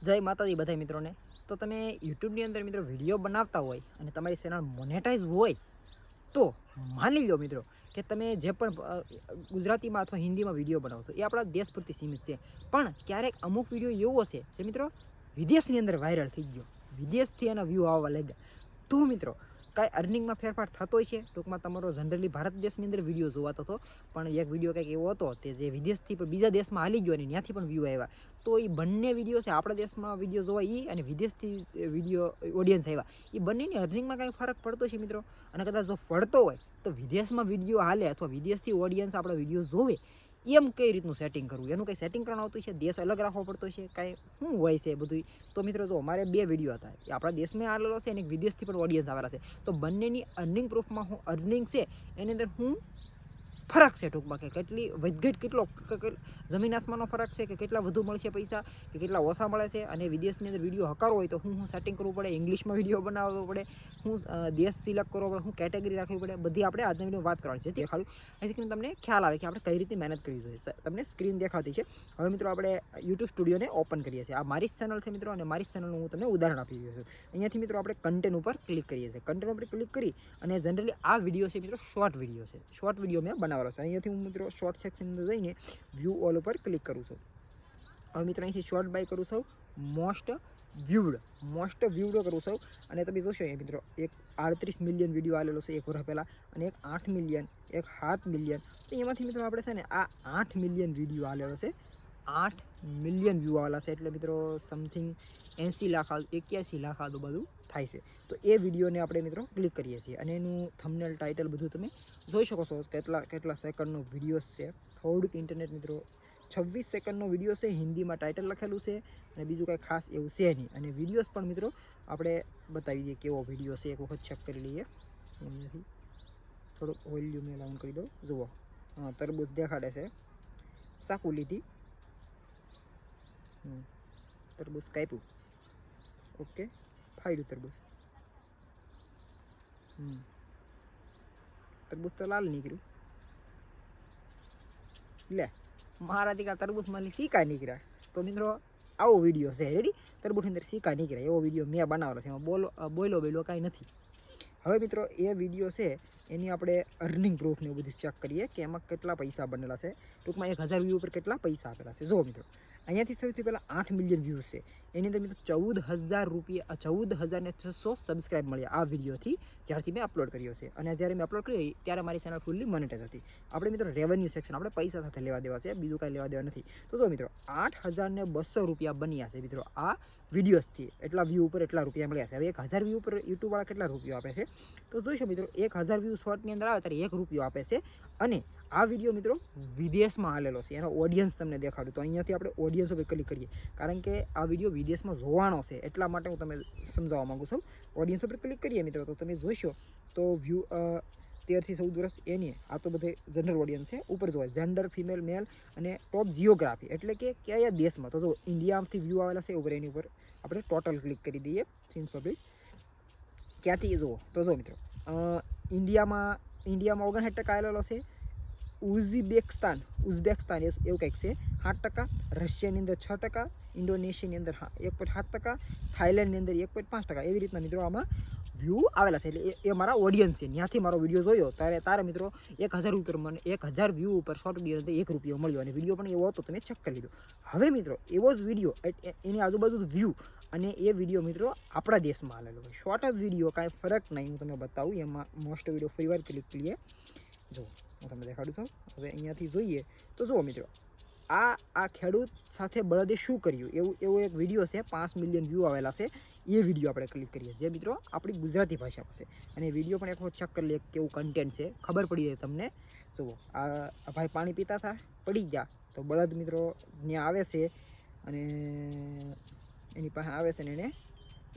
જય માતાજી બધા મિત્રોને. તો તમે યુટ્યુબની અંદર મિત્રો વિડીયો બનાવતા હોય અને તમારી ચેનલ મોનેટાઈઝ હોય તો માની લો મિત્રો કે તમે જે પણ ગુજરાતીમાં અથવા હિન્દીમાં વિડીયો બનાવશો એ આપણા દેશ પૂરતી સીમિત છે. પણ ક્યારેક અમુક વિડીયો એવો હશે જે મિત્રો વિદેશની અંદર વાયરલ થઈ ગયો, વિદેશથી એના વ્યૂ આવવા લાગ્યા, તો મિત્રો કાંઈ અર્નિંગમાં ફેરફાર થતો હોય છે. ટૂંકમાં તમારો જનરલી ભારત દેશની અંદર વિડીયો જોવાતો હતો, પણ એક વિડીયો કંઈક એવો હતો તે જે વિદેશથી પણ બીજા દેશમાં હાલી ગયો અને ત્યાંથી પણ વ્યૂ આવ્યા. તો એ બંને વિડીયો છે, આપણા દેશમાં વિડીયો જોવા એ અને વિદેશથી વિડીયો ઓડિયન્સ આવ્યા, એ બંનેની અર્નિંગમાં કાંઈ ફરક પડતો છે મિત્રો? અને કદાચ જો પડતો હોય તો વિદેશમાં વિડીયો હાલે અથવા વિદેશથી ઓડિયન્સ આપણા વિડીયો જોવે એમ કઈ રીતનું સેટિંગ કરવું, એનું કંઈ સેટિંગ કરવાનું આવતું છે? દેશ અલગ રાખવો પડતો છે? કાંઈ શું હોય છે બધું? તો મિત્રો જો અમારે બે વિડીયો હતા, એ આપણા દેશમાં આવેલો છે અને વિદેશથી પણ ઓડિયન્સ આવેલા છે. તો બંનેની અર્નિંગ પ્રૂફમાં હું અર્નિંગ છે એની અંદર હું ફરક છે ટૂંકમાં, કે કેટલી વધઘટ, કેટલો જમીન આસમાનનો ફરક છે, કે કેટલા વધુ મળશે પૈસા, કે કેટલા ઓછા મળે છે. અને વિદેશની અંદર વિડીયો હકારો હોય તો હું સેટિંગ કરવું પડે, ઇંગ્લિશમાં વિડીયો બનાવવો પડે, હું દેશ સિલેક્ટ કરવો પડે, હું કેટેગરી રાખવી પડે, બધી આપણે આજના વિડીયો વાત કરવાની છે. દેખાડું અહીંથી તમને ખ્યાલ આવે કે આપણે કઈ રીતે મહેનત કરવી જોઈએ. તમને સ્ક્રીન દેખાતી છે. હવે મિત્રો આપણે યુટ્યુબ સ્ટુડિયોને ઓપન કરીએ છીએ. આ મારી જ ચેનલ છે મિત્રો, અને મારી જ ચેનલનું હું તમને ઉદાહરણ આપી રહ્યો છું. અહીંયાથી મિત્રો આપણે કન્ટેન્ટ ઉપર ક્લિક કરીએ છીએ. કન્ટેન્ટ ઉપર ક્લિક કરી અને જનરલી આ વિડીયો છે મિત્રો શોર્ટ વિડીયો છે. શોર્ટ વિડીયો મેં બનાવેલો છે. અહીંયાથી હું મિત્રો શોર્ટ સેક્શન અંદર જઈને વ્યૂ ઓલ ઉપર ક્લિક કરું છું. હવે મિત્રો અહીંથી શોર્ટ બાય કરું છું મોસ્ટ વ્યુડ કરું છું. અને તમે જોશો અહીંયા મિત્રો એક 38 મિલિયન વિડીયો આવેલો છે એક વર્ષ પહેલાં, અને એક 8 મિલિયન, એક 7 મિલિયન. તો એમાંથી મિત્રો આપણે છે ને આ 8 મિલિયન વિડીયો આવેલો છે, 8 મિલિયન વ્યૂ આવેલા છે. એટલે મિત્રો સમથિંગ 80 લાખ 81 લાખ આજુબાજુ થાય છે. તો એ વિડીયોને આપણે મિત્રો ક્લિક કરીએ છીએ અને એનું થંબનેલ, ટાઇટલ બધું તમે જોઈ શકો છો કેટલા સેકન્ડનો વિડીયો છે. થોડુંક ઇન્ટરનેટ મિત્રો 26 સેકન્ડનો વિડીયો છે, હિન્દીમાં ટાઇટલ લખેલું છે અને બીજું કાંઈ ખાસ એવું છે નહીં. અને વિડીયોઝ પણ મિત્રો આપણે બતાવી દઈએ કેવો વિડીયો છે, એક વખત ચેક કરી લઈએ. એમનાથી થોડુંક વોલ્યુમ ડાઉન કરી દો. જુઓ, હા, તરબૂચ દેખાડે છે, સાકુ લીધી, તરબૂચ કાપ્યું, ઓકે, ફાડ્યું તરબૂચ, તરબૂચ તો લાલ નીકળ્યું, લે મારાથી કા તરબૂચમાં સિક્કા નીકળ્યા. તો મિત્રો આવો વિડીયો છે, રેડી, તરબૂચની અંદર સિક્કા નીકળ્યા એવો વિડીયો મેં બનાવેલો છે. એમાં બોલો કાંઈ નથી. હવે મિત્રો એ વિડીયો છે એની આપણે અર્નિંગ પ્રૂફને એવું બધું ચેક કરીએ કે એમાં કેટલા પૈસા બનેલા છે. ટૂંકમાં 1000 વ્યૂ ઉપર કેટલા પૈસા આપેલા છે. જો મિત્રો અહીંયાથી સૌથી પહેલાં 8 મિલિયન વ્યૂઝ છે, એની અંદર મિત્રો 14,000 રૂપિયા, 14,600 સબસ્ક્રાઈબ મળ્યા આ વિડીયોથી, જ્યારથી મેં અપલોડ કર્યો છે. અને જ્યારે મેં અપલોડ કર્યો ત્યારે મારી ચેનલ ફૂલ્લી મોનેટાઈઝ હતી. આપણે મિત્રો રેવન્યુ સેક્શન, આપણે પૈસા સાથે લેવા દેવા છે, બીજું કાંઈ લેવા દેવા નથી. તો જો મિત્રો 8,200 રૂપિયા બન્યા છે મિત્રો આ વિડીયોઝથી. એટલા વ્યૂ ઉપર એટલા રૂપિયા મળ્યા છે. હવે 1000 વ્યૂ ઉપર યુટ્યુબવાળા કેટલા રૂપિયા આપે છે તો જોઈશો મિત્રો 1000 વ્યૂ શોર્ટની અંદર આવે ત્યારે 1 રૂપિયો આપે છે. અને આ વિડીયો મિત્રો વિદેશમાં હાલેલો છે, એનો ઓડિયન્સ તમને દેખાડું. તો અહીંયાથી આપણે ઓડિયન્સ ઉપર ક્લિક કરીએ, કારણ કે આ વિડીયો વિદેશમાં જોવાનો છે એટલા માટે હું તમને સમજાવવા માગું છું. ઓડિયન્સ ઉપર ક્લિક કરીએ મિત્રો તો તમે જોઈશો તો વ્યૂ 13 થી 14 વર્ષ એની, આ તો બધે જનરલ ઓડિયન્સ છે. ઉપર જોવા જેન્ડર, ફિમેલ, મેલ અને ટોપ જીઓગ્રાફી, એટલે કે કયા દેશમાં. તો જો ઇન્ડિયામાંથી વ્યૂ આવેલા છે ઉપર, એની ઉપર આપણે ટોટલ ક્લિક કરી દઈએ. સીન્સ પબ્લિક ક્યાંથી જુઓ તો જો મિત્રો ઇન્ડિયામાં 59% આવેલો છે. ઉઝબેકિસ્તાન એવું કંઈક છે 8%, રશિયાની અંદર 6%, ઇન્ડોનેશિયાની અંદર 1.7%, થાઈલેન્ડની અંદર 1.5%. એવી રીતના મિત્રો આમાં વ્યૂ આવેલા છે. એટલે એ મારા ઓડિયન્સ છે. ત્યાંથી મારો વિડીયો જોયો તારે મિત્રો 1000 ઉપર મને 1000 વ્યૂ ઉપર શોર્ટ વિડીયો 1 રૂપિયો મળ્યો. અને વિડીયો પણ એવો હતો, તમે ચેક કરી લીધો. હવે મિત્રો એવો જ વિડીયો, એની આજુબાજુ વ્યૂ, અને એ વિડીયો મિત્રો આપણા દેશમાં આવેલો હોય. શોર્ટ જ વિડીયો, કાંઈ ફરક નહીં. હું તમને બતાવું. એમાં મોસ્ટ વિડીયો ફરી વાર ક્લિક કરીએ. જો હું તમને દેખાડું છું. હવે અહીંયાથી જોઈએ તો જુઓ મિત્રો આ ખેડૂત સાથે બળદે શું કર્યું એવો એક વિડીયો છે. 5 મિલિયન વ્યૂ આવેલા છે. એ વિડીયો આપણે ક્લિક કરીએ જે મિત્રો આપણી ગુજરાતી ભાષામાં છે. અને વિડીયો પણ એક વખત ચેક કરી લઈએ કેવું કન્ટેન્ટ છે, ખબર પડી જાય તમને. જુઓ આ ભાઈ પાણી પીતા હતા, પડી ગયા, તો બળદ મિત્રો ત્યાં આવે છે અને એની પાસે આવે છે ને એને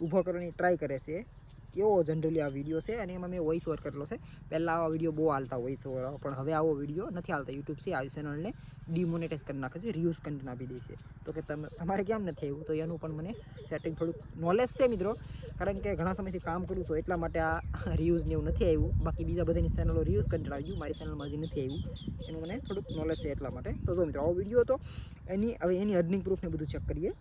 ઊભો કરવાની ટ્રાય કરે છે. એવો જનરલી આ વિડીયો છે. અને એમાં મેં વોઇસ ઓવર કરેલો છે. પહેલાં આવા વિડીયો બહુ હાલતા વોઇસ ઓવર, પણ હવે આવો વિડીયો નથી હાલતા. યુટ્યુબ છે આવી ચેનલને ડિમોનેટાઈઝ કરી નાખે છે, રિયુઝ કન્ટેન્ટ આપી દે છે. તો કે તમારે કેમ નથી આવ્યું, તો એનું પણ મને સેટિંગ થોડુંક નોલેજ છે મિત્રો, કારણ કે ઘણા સમયથી કામ કરું છું એટલા માટે આ રિયુઝને એવું નથી આવ્યું. બાકી બીજા બધાની ચેનલો રિયુઝ કન્ટેન્ટ આવી ગયું, મારી ચેનલમાં હજી નથી આવ્યું. એનું મને થોડુંક નોલેજ છે એટલા માટે. તો જો મિત્રો આવો વિડીયો હતો. હવે એની અર્નિંગ પ્રૂફને બધું ચેક કરીએ.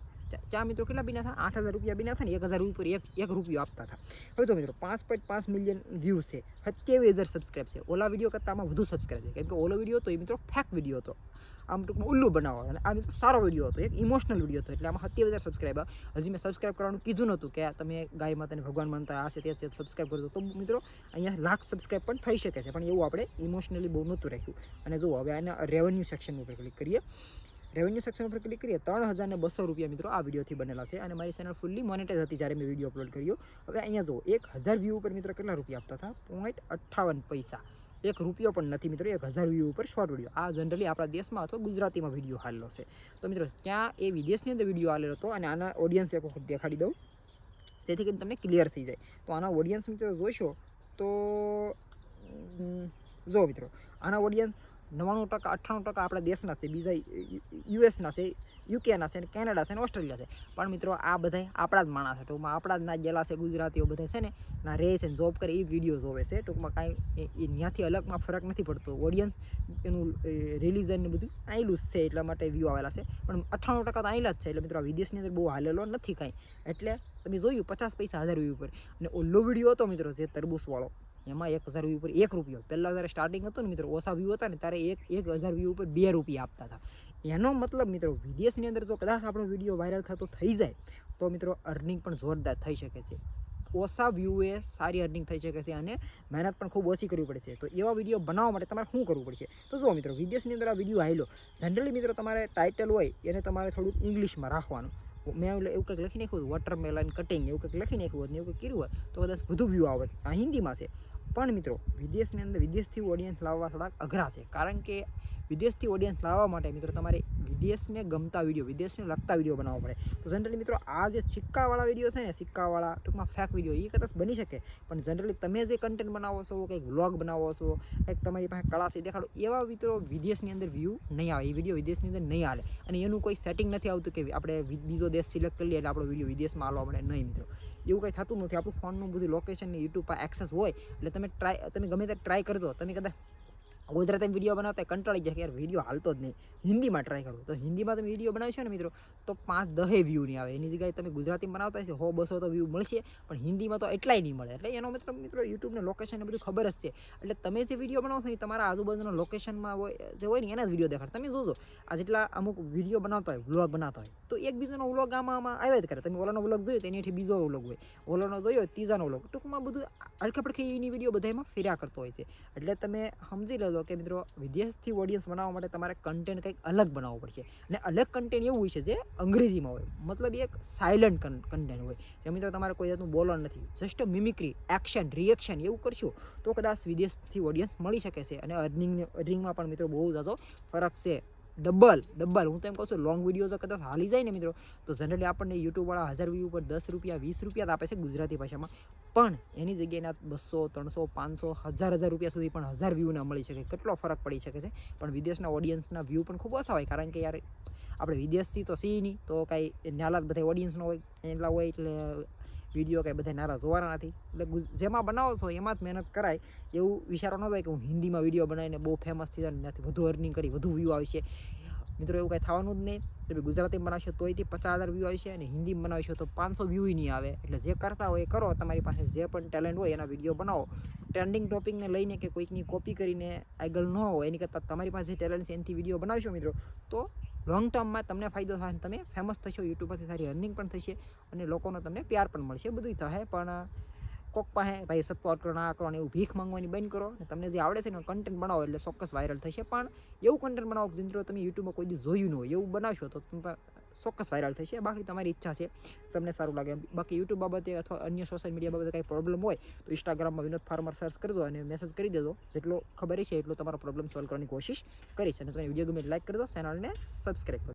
ત્યાં મિત્રો કેટલા બીના હતા? 8,000 રૂપિયા બીના હતા ને 1,000 ઉપર એક રૂપિયો આપતા હતા. હવે તો મિત્રો 5.5 મિલિયન વ્યૂઝ છે, 27,000 સબસ્ક્રાઈબ છે. ઓલા વિડીયો કરતાં આમાં વધુ સબસ્ક્રાઈબ છે, કેમ કે ઓલો વિડીયો હતો એ મિત્રો ફેક વિડીયો હતો, આમ ટૂંકમાં ઉલ્લુ બનાવવા, અને આ મિત્રો સારો વિડીયો હતો, એક ઇમોશનલ વિડીયો હતો, એટલે આમાં 27,000 સબસ્ક્રાઈબ. હજી મેં સબસ્ક્રાઈબ કરવાનું કીધું નહોતું કે તમે ગાય માતાને ભગવાન માનતા આ છે તે છે, સબસ્ક્રાઈબ કરજો તો મિત્રો અહીંયા લાખ સબસ્ક્રાઈબ પણ થઈ શકે છે, પણ એવું આપણે ઇમોશનલી બહુ નહોતું રાખ્યું. અને જો હવે આના રેવન્યુ સેક્શન ઉપર ક્લિક કરીએ. રેવન્યુ સેક્શન ઉપર ક્લિક કરીએ. 3,200 રૂપિયા મિત્રો આ વિડીયોથી બનેલા છે, અને મારી ચેનલ ફૂલ્લી મોનેટાઈઝ હતી જ્યારે મેં વિડીયો અપલોડ કર્યો. હવે અહીંયા જો 1,000 વ્યૂ ઉપર મિત્રો કેટલા રૂપિયા આપતા હતા? 0.58 પૈસા. 1 રૂપિયો પણ નથી મિત્રો 1,000 વ્યૂ ઉપર શોર્ટ વિડીયો. આ જનરલી આપણા દેશમાં અથવા ગુજરાતીમાં વિડીયો હાલેલો છે. તો મિત્રો ત્યાં એ વિદેશની અંદર વિડીયો હાલેલો હતો, અને આના ઓડિયન્સ એક વખત દેખાડી દઉં જેથી કરીને તમને ક્લિયર થઈ જાય. તો આના ઓડિયન્સ મિત્રો જોશો તો જો મિત્રો આના ઓડિયન્સ 99% 98% આપણા દેશના છે, બીજા યુએસના છે, યુકેના છે, કેનેડા છે, ઓસ્ટ્રેલિયા છે. પણ મિત્રો આ બધા આપણા જ માણસ છે, ટૂંકમાં આપણા જ ના ગયેલા છે ગુજરાતીઓ બધા છે ને, ના રહે છે, જોબ કરે એ જ વિડીયો જોવે છે. ટૂંકમાં કાંઈ એ ત્યાંથી અલગમાં ફરક નથી પડતો. ઓડિયન્સ એનું રિલિઝન ને બધું આવેલું જ છે, એટલા માટે વ્યૂ આવેલા છે. પણ 98% તો આવેલા જ છે, એટલે મિત્રો આ વિદેશની અંદર બહુ હાલેલો નથી કાંઈ. એટલે તમે જોયું 50 પૈસા 1,000 વ્યૂ ઉપર. અને ઓલો વિડીયો હતો મિત્રો જે તરબૂચવાળો, એમાં 1,000 વ્યૂ ઉપર 1 રૂપિયો. પહેલાં જ્યારે સ્ટાર્ટિંગ હતું ને મિત્રો ઓછા વ્યૂ હતા ને ત્યારે 1,000 વ્યૂ ઉપર 2 રૂપિયા આપતા હતા. એનો મતલબ મિત્રો વિદેશની અંદર જો કદાચ આપણો વિડીયો વાયરલ થતો થઈ જાય તો મિત્રો અર્નિંગ પણ જોરદાર થઈ શકે છે. ઓછા વ્યૂએ સારી અર્નિંગ થઈ શકે છે, અને મહેનત પણ ખૂબ ઓછી કરવી પડશે. તો એવા વિડીયો બનાવવા માટે તમારે શું કરવું પડશે? તો જુઓ મિત્રો વિદેશની અંદર આ વિડીયો આવેલો, જનરલી મિત્રો તમારે ટાઇટલ હોય એને તમારે થોડુંક ઇંગ્લિશમાં રાખવાનું. મેં એવું કંઈક લખી નાખ્યું વોટરમેલન કટિંગ, એવું કંઈક લખી નાખ્યું હોત ને એવું કંઈક કર્યું હોય તો કદાચ વધુ વ્યૂ આવત. આ હિન્દીમાં છે. પણ મિત્રો વિદેશની અંદર વિદેશથી ઓડિયન્સ લાવવા થોડાક અઘરા છે, કારણ કે વિદેશથી ઓડિયન્સ લાવવા માટે મિત્રો તમારે વિદેશને ગમતા વિડીયો, વિદેશને લગતા વિડીયો બનાવવા પડે. તો જનરલી મિત્રો આ જે સિક્કાવાળા વિડીયો છે ને, સિક્કાવાળા ટૂંકમાં ફેક વિડીયો, એ કદાચ બની શકે, પણ જનરલી તમે જે કન્ટેન્ટ બનાવો છો, કંઈક વ્લોગ બનાવો છો, કંઈક તમારી પાસે કળા છે દેખાડો, એવા મિત્રો વિદેશની અંદર વ્યૂ નહીં આવે, એ વિડીયો વિદેશની અંદર નહીં હાલે. અને એનું કોઈ સેટિંગ નથી આવતું કે આપણે બીજો દેશ સિલેક્ટ કરી લઈએ એટલે આપણો વિડીયો વિદેશમાં હાલવા મળે, નહીં મિત્રો એવું કંઈ થતું નથી. આપણું ફોનનું બધું લોકેશન યુટ્યુબ પર એક્સેસ હોય એટલે તમે ગમે ત્યારે ટ્રાય કરજો. તમે કદાચ ગુજરાતીમાં વિડીયો બનાવતા કંટાળી જાય કે યાર વિડીયો હાલતો જ નહીં, હિન્દીમાં ટ્રાય કરો. તો હિન્દીમાં તમે વિડીયો બનાવશો ને મિત્રો તો 5-10 વ્યૂ નહીં આવે. એની જગ્યાએ તમે ગુજરાતીમાં બનાવતા હશે 100-200 તો વ્યૂ મળશે, પણ હિન્દીમાં તો એટલાય નહીં મળે. એટલે એનો મતલબ મિત્રો યુટ્યુબને લોકેશન ને બધું ખબર જ છે. એટલે તમે જે વિડીયો બનાવશો ને તમારા આજુબાજુના લોકેશનમાં જે હોય ને એના જ વિડીયો દેખાડ. તમે જોજો આ જેટલા અમુક વિડીયો બનાવતા હોય, વ્લોગ બનાવતા હોય, તો એકબીજાનો વ્લોગ આમાં આવ્યા જ કરે. તમે ઓલાનો વ્લોગ જોયો તો એની બીજો વ્લોગ હોય, ઓલાનો જોયો ત્રીજાનો વ્લોગ, ટૂંકમાં બધું અડખે એની વિડીયો બધામાં ફેર્યા કરતો હોય છે. એટલે તમે સમજી લેજો કે મિત્રો વિદેશથી ઓડિયન્સ બનાવવા માટે તમારે કન્ટેન્ટ કંઈક અલગ બનાવવું પડશે. અને અલગ કન્ટેન્ટ એવું હોય છે જે અંગ્રેજીમાં હોય, મતલબ એક સાયલન્ટ કન્ટેન્ટ હોય જે મિત્રો તમારે કોઈ જાતનું બોલણ નથી, જસ્ટ મિમિક્રી, એક્શન, રિએક્શન એવું કરશો તો કદાચ વિદેશથી ઓડિયન્સ મળી શકે છે. અને અર્નિંગમાં પણ મિત્રો બહુ ઝાઝો ફરક છે. ડબલ હું તો એમ કહું છું, લોંગ વિડીયો જો કદાચ હાલી જાય ને મિત્રો તો જનરલી આપણને યુટ્યુબવાળા 1,000 વ્યૂ ઉપર 10 રૂપિયા 20 રૂપિયા આપે છે ગુજરાતી ભાષામાં, પણ એની જગ્યાએ 200 300 500 1000 રૂપિયા સુધી પણ 1000 વ્યૂ ના મળી શકે. કેટલો ફરક પડી શકે છે. પણ વિદેશના ઓડિયન્સના વ્યૂ પણ ખૂબ ઓછા હોય, કારણ કે યાર આપણે વિદેશથી તો સી નહીં, તો કાંઈ નાલા જ બધા ઓડિયન્સનો હોય એટલા હોય, એટલે વિડીયો કાંઈ બધા નારા જોવાના નથી. એટલે જેમાં બનાવો છો એમાં જ મહેનત કરાય. એવું વિચારો ન થાય કે હું હિન્દીમાં વિડીયો બનાવીને બહુ ફેમસ થઈ જાય, નથી વધુ અર્નિંગ કરી વધુ વ્યૂ આવશે. મિત્રો એવું કાંઈ થવાનું જ નહીં. તમે ગુજરાતીમાં બનાવશો તોયથી 50,000 વ્યૂ આવશે, અને હિન્દીમાં બનાવશો તો 500 વ્યૂ નહીં આવે. એટલે જે કરતા હોય એ કરો. તમારી પાસે જે પણ ટેલેન્ટ હોય એના વિડીયો બનાવો. ટ્રેન્ડિંગ ટોપિકને લઈને કે કોઈકની કોપી કરીને આગળ ન હોય, એની કરતાં તમારી પાસે જે ટેલેન્ટ છે એનાથી વિડીયો બનાવશો મિત્રો તો લોંગ ટર્મમાં તમને ફાયદો થાય, તમે ફેમસ થશો, યુટ્યુબ પરથી સારી અર્નિંગ પણ થશે, અને લોકોનો તમને પ્યાર પણ મળશે. બધું થાય. પણ કોક પાસે ભાઈ સપોર્ટ કરો, ના કરો ને એવું ભીખ માંગવાની બંધ કરો, અને તમને જે આવડે છે ને કન્ટેન્ટ બનાવો એટલે ચોક્કસ વાયરલ થશે. પણ એવું કન્ટેન્ટ બનાવો કે મિત્રો તમે યુટ્યુબમાં કોઈ દી જોયું ન હોય એવું બનાવશો તો તમે ચોક્કસ વાયરલ થશે. બાકી તમારી ઈચ્છા છે, તમને સારું લાગે. બાકી યુટ્યુબ બાબતે અથવા અન્ય સોશિયલ મીડિયા બાબતે કંઈ પ્રોબ્લેમ હોય તો ઇન્સ્ટાગ્રામમાં વિનોદ ફાર્મર સર્ચ કરજો અને મેસેજ કરી દેજો. જેટલો ખબર છે એટલો તમારો પ્રોબ્લેમ સોલ્વ કરવાની કોશિશ કરીશ. અને તમે વિડીયો ગમે લાઈક કરી દો, ચેનલને સબસ્ક્રાઈબ કરો.